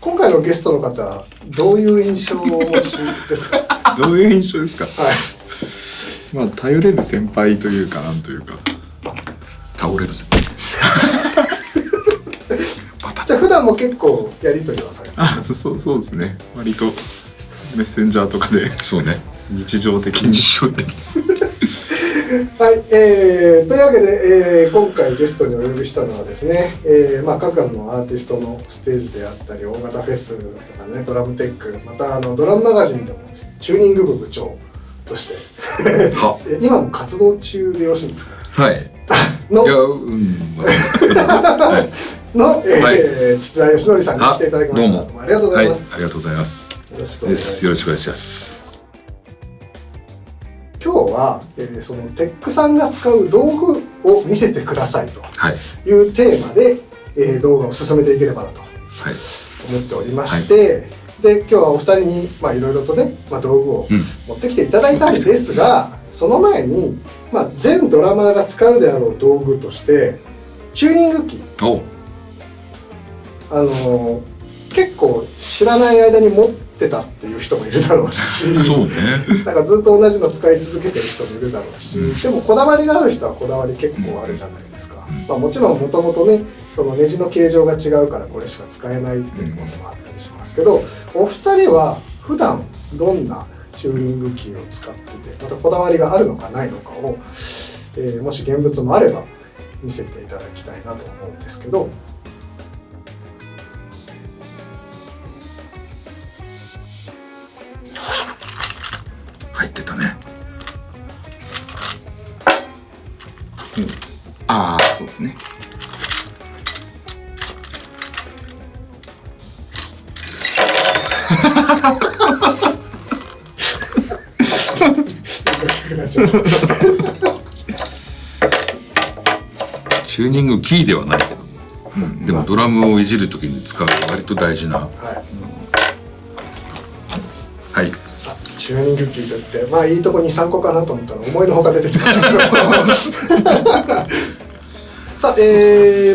今回のゲストの方どういう印象をお持ちですか？どういう印象ですか？はい。まあ頼れる先輩というかなんというか倒れるぜ。じゃあ普段も結構やり取りはされてる？そうですね。割とメッセンジャーとかでそうね。日常的にはい、というわけで、今回ゲストにお呼びしたのはですね、数々のアーティストのステージであったり大型フェスとかね、ドラムテック、またドラムマガジンでもチューニング部部長として今も活動中でよろしいんですか？はいのいやはいの、土田義則さんに来ていただきました。どうもありがとうございます。はい、ありがとうございます。よろしくお願いします。よろしくお願いします。今日は、そのテックさんが使う道具を見せてくださいというテーマで、動画を進めていければなと思っておりまして、で今日はお二人にいろいろとね、道具を持ってきていただいたんですが、その前に、全ドラマーが使うであろう道具としてチューニング機、結構知らない間に持ってたっていう人もいるだろうし、そうね、なんかずっと同じの使い続けてる人もいるだろうし、でもこだわりがある人はこだわり結構あるじゃないですか。もちろんもともとね、そのネジの形状が違うからこれしか使えないっていうものもあったりしますけど、お二人は普段どんなチューニング機を使ってて、またこだわりがあるのかないのかを、もし現物もあれば見せていただきたいなと思うんですけど。入ってたね。ああ、そうですね。チューニングキーではないけども、でもドラムをいじるときに使う割と大事な。はい。さあ、チューニングキーといって、いいとこに3個かなと思ったら思いのほか出てきましたけどさあ、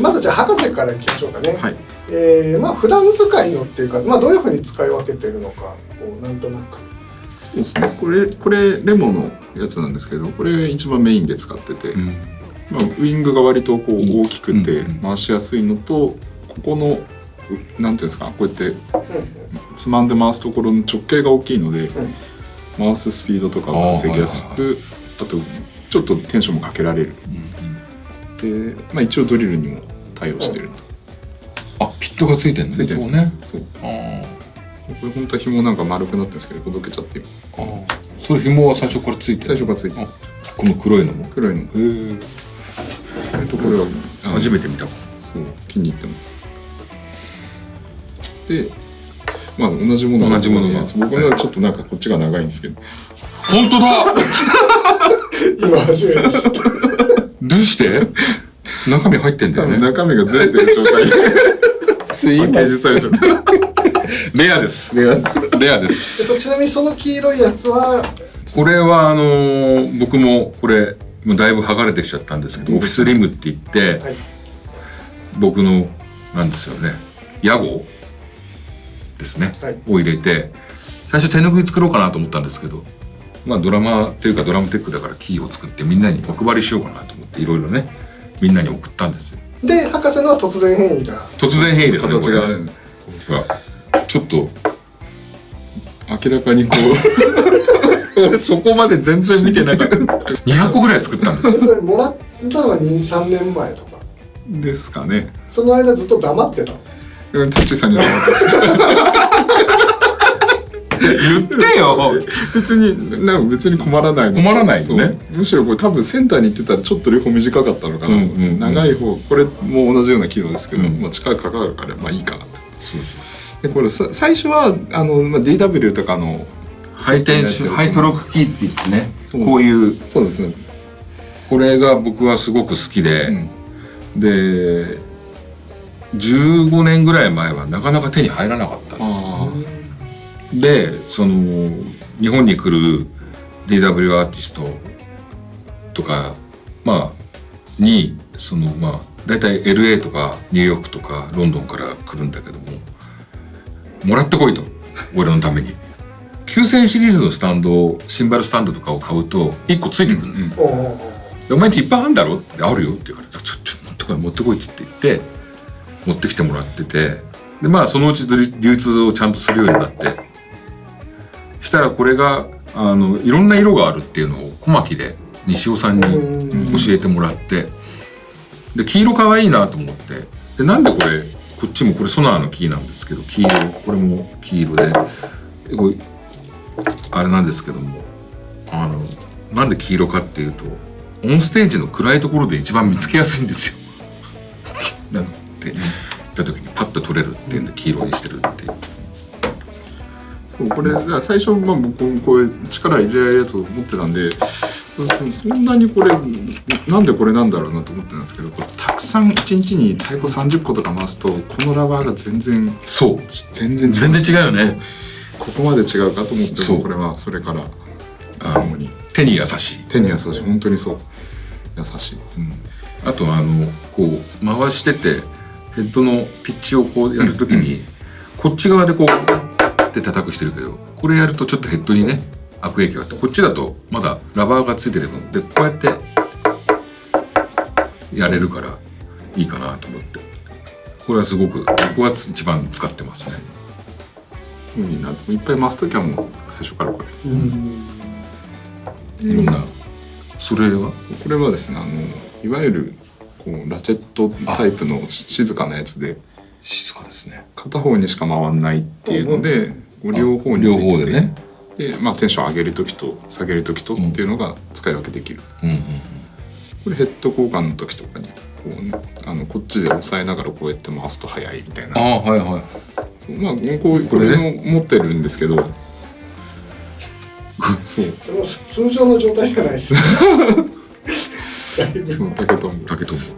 まずじゃあ博士からいきましょうかね。はい。普段使いのっていうか、どういうふうに使い分けてるのかをなんとなく。そうですね。これレモのやつなんですけど、これ一番メインで使ってて、ウィングが割とこう大きくて回しやすいのと、ここのなんていうんですか、こうやってつまんで回すところの直径が大きいので、回すスピードとかが稼ぎやすく、あとちょっとテンションもかけられる。で、一応ドリルにも対応してると。ピットがついてるんですね。そう。これ本当は紐なんか丸くなってるんですけど、ほどけちゃってる。それ紐は最初からついてる。最初からついてる。この黒いのも。黒いのも。これは初めて見た。そう、気に入ってます。で、同じものが僕のはちょっとなんかこっちが長いんですけど。本当だ。今初めて知った。どうして？中身入ってんだよね。中身がずれてる状態でパッケージされちゃった。レアです。レアです。ちなみにその黄色いやつは、これは僕もこれもうだいぶ剥がれてきちゃったんですけど、オフィスリムって言って、僕のなんですよね、屋号ですね、を入れて、最初手ぬぐい作ろうかなと思ったんですけど、ドラマーっていうかドラムテックだからキーを作ってみんなにお配りしようかなと思っていろいろね、みんなに送ったんですよ。で、博士のは突然変異が。突然変異ですね。形がちょっと明らかにこうそこまで全然見てなかった。200個ぐらい作ったんです。それもらったのが2、3年前とかですかね。その間ずっと黙ってたの？土さんに黙って言ってよ。別に困らないのね。むしろこれ多分センターに行ってたらちょっと両方短かったのかなと思って、長い方、これも同じような機能ですけど、力かかるからいいかなと。でこれ最初はDW とかのハイトロックキーって言ってね、こういう。そうですね。これが僕はすごく好きで、で15年ぐらい前はなかなか手に入らなかったんですよ。で日本に来る DW アーティストとかに大体 LA とかニューヨークとかロンドンから来るんだけども、もらってこいと俺のために。9000シリーズのスタンド、シンバルスタンドとかを買うと1個ついてくるの、でお前んちいっぱいあるんだろってあるよって言うから、ちょ持ってこいっつって言って持ってきてもらってて、でまあそのうち流通をちゃんとするようになって、したらこれがいろんな色があるっていうのを小牧で西尾さんに教えてもらって、で黄色かわいいなと思って、でなんでこれこっちもこれソナーのキーなんですけど黄色、これも黄色でこれあれなんですけども、なんで黄色かっていうとオンステージの暗いところで一番見つけやすいんですよなんて言った時にパッと取れるっていうんで黄色にしてるっていう。そうこれ最初、僕こう力入れられるやつを持ってたんで、そんなにこれなんでこれなんだろうなと思ってたんですけど、たくさん1日に太鼓30個とか回すとこのラバーが全然全然違うよね。ここまで違うかと思っても、これはそれから手に優しい、本当にそう優しい、あとこう回しててヘッドのピッチをこうやるときに、こっち側でこうって叩くしてるけど、これやるとちょっとヘッドにね悪影響があって、こっちだとまだラバーがついてる分でこうやってやれるからいいかなと思って、これはすごく僕は一番使ってますね。いっぱい回すときはもう最初からこれ、いろんな。それはこれはですね、いわゆるこうラチェットタイプの静かなやつで、静かですね。片方にしか回らないっていうので、両方についてて、両方でね。でテンション上げる時と下げる時とっていうのが使い分けできる、これヘッド交換の時とかにこう、ね、こっちで押さえながらこうやって回すと速いみたいな。そうこれも持ってるんですけど、それは通常の状態じゃないですねそう竹とんぼ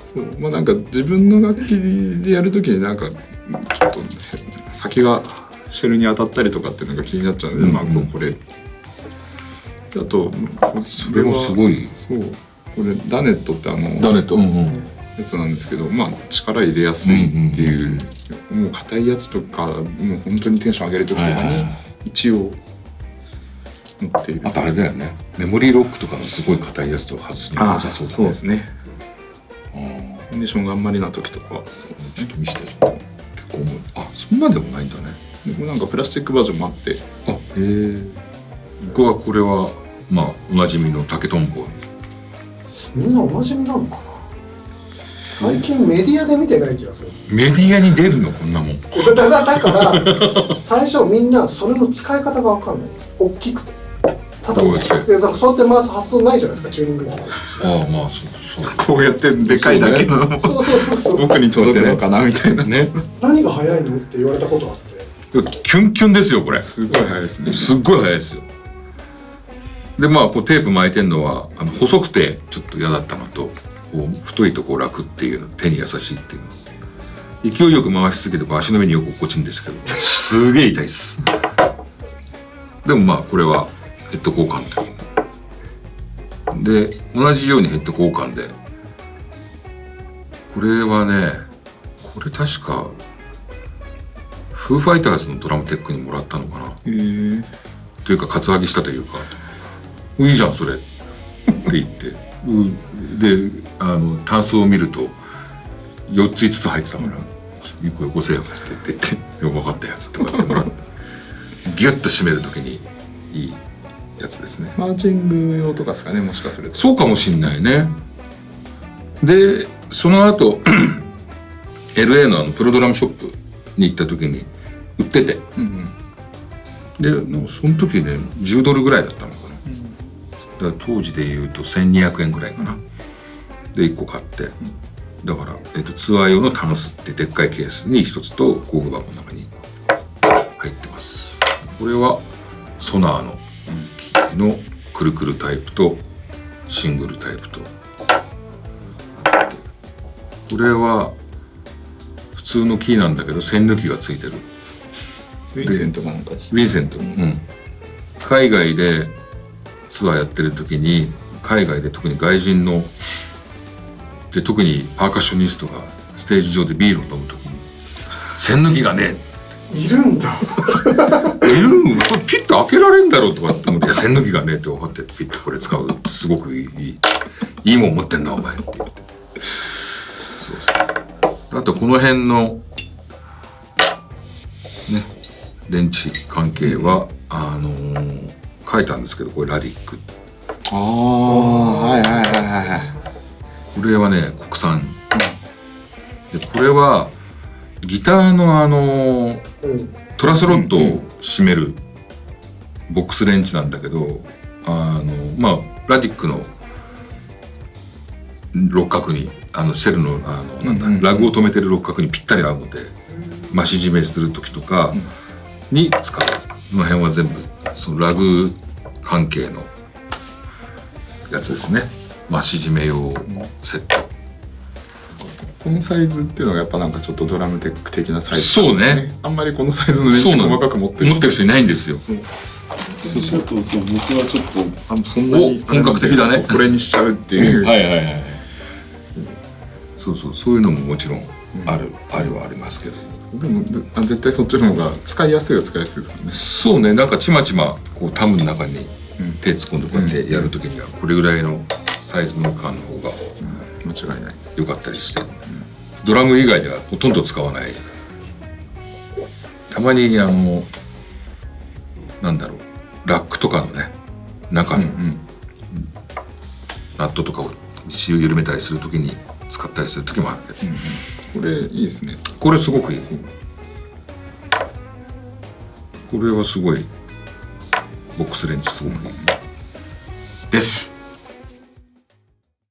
そうなんか自分の楽器でやるときになんかちょっと先がシェルに当たったりとかっていうのが気になっちゃうので、これあとそれもすごい。そうこれダネットってダネットやつなんですけど、力入れやすいっていう、もう硬いやつとかもう本当にテンション上げるときとかに一応持っている。あとあれだよね、メモリーロックとかのすごい硬いやつと外すの良さそうだね。そうですね。コンディションがあんまりな時とかはそうですね。ちょっと見せて。結構重い。そんなんでもないんだね。でもなんかプラスチックバージョンもあって。僕はこれはおなじみの竹とんぼ。みんなおなじみなのかな。最近メディアで見てない気がするんです。メディアに出るのこんなもん。だから最初みんなそれの使い方が分かんないんです。大きくて。ただそうやって回す発想ないじゃないですか、チューニング機って。そうこうやってでかいだけの僕に届くのかなみたいなね。何が速いのって言われたことあって。キュンキュンですよこれ。すごい速いですね。すっごい速いですよ。でこうテープ巻いてんのは細くてちょっと嫌だったのと、こう太いとこう楽っていうの、手に優しいっていうの。勢いよく回しすぎて足の上によく落っこちるんですけど、すげえ痛いです。でもこれはヘッド交換の時で同じようにヘッド交換で、これはね、これ確かフーファイターズのドラムテックにもらったのかなというかカツアゲしたというか、いいじゃんそれって言ってでタンスを見ると4つ5つ入ってたから「1個よこせよ」って言って「よく分かったやつ」ってやってもらってギュッと締める時にいいやつですね。マーチング用とかですかね、もしかすると。そうかもしんないね。でその後LA のプロドラムショップに行った時に売ってて、でその時ね10ドルぐらいだったのかな、だから当時でいうと1200円ぐらいかな、で1個買って、だから、ツアー用のタンスってでっかいケースに1つと工具箱の中に1個入ってます。これはソナーののくるくるタイプとシングルタイプとあって、これは普通のキーなんだけど線抜きがついてる。ウィンセントかなんかです。ウィンセント、海外でツアーやってる時に、海外で特に外人ので特にパーカッショニストがステージ上でビールを飲む時に線抜きがねえいるんだ。これピッと開けられるんだろうとかって思って、いや栓抜きがねって分かってピッとこれ使うってすごくいいもん持ってんなお前って言って。そうそう。あとこの辺のねレンチ関係は書いたんですけど、これラディック。ああ、はいはいはいはい。これはね国産。でこれはギターのトラスロッドを締めるボックスレンチなんだけど、まあラディックの六角にシェルのなんだラグを止めてる六角にぴったり合うので、増し締めする時とかに使う。この辺は全部そのラグ関係のやつですね。増し締め用セット。このサイズっていうのがやっぱなんかちょっとドラムテック的なサイズそうね。あんまりこのサイズのレンチ細かく持ってる人いないんですよ。そうちょっと僕はちょっとそんなに本格的だね。これにしちゃうっていう。はいはいはい。そういうのももちろんあるはありますけど。でも絶対そっちの方が使いやすいは使いやすいですよね。そうね。なんかちまちまこうタムの中に手突っ込んでこうやってやるときにはこれぐらいのサイズの缶の方が間違いないです。良かったりして、ドラム以外ではほとんど使わない。たまになんだろうラックとかのね中のナットとかを緩めたりするときに使ったりするときもあるけど、これいいですね。これすごくいい。これはすごいボックスレンチすごくいいです。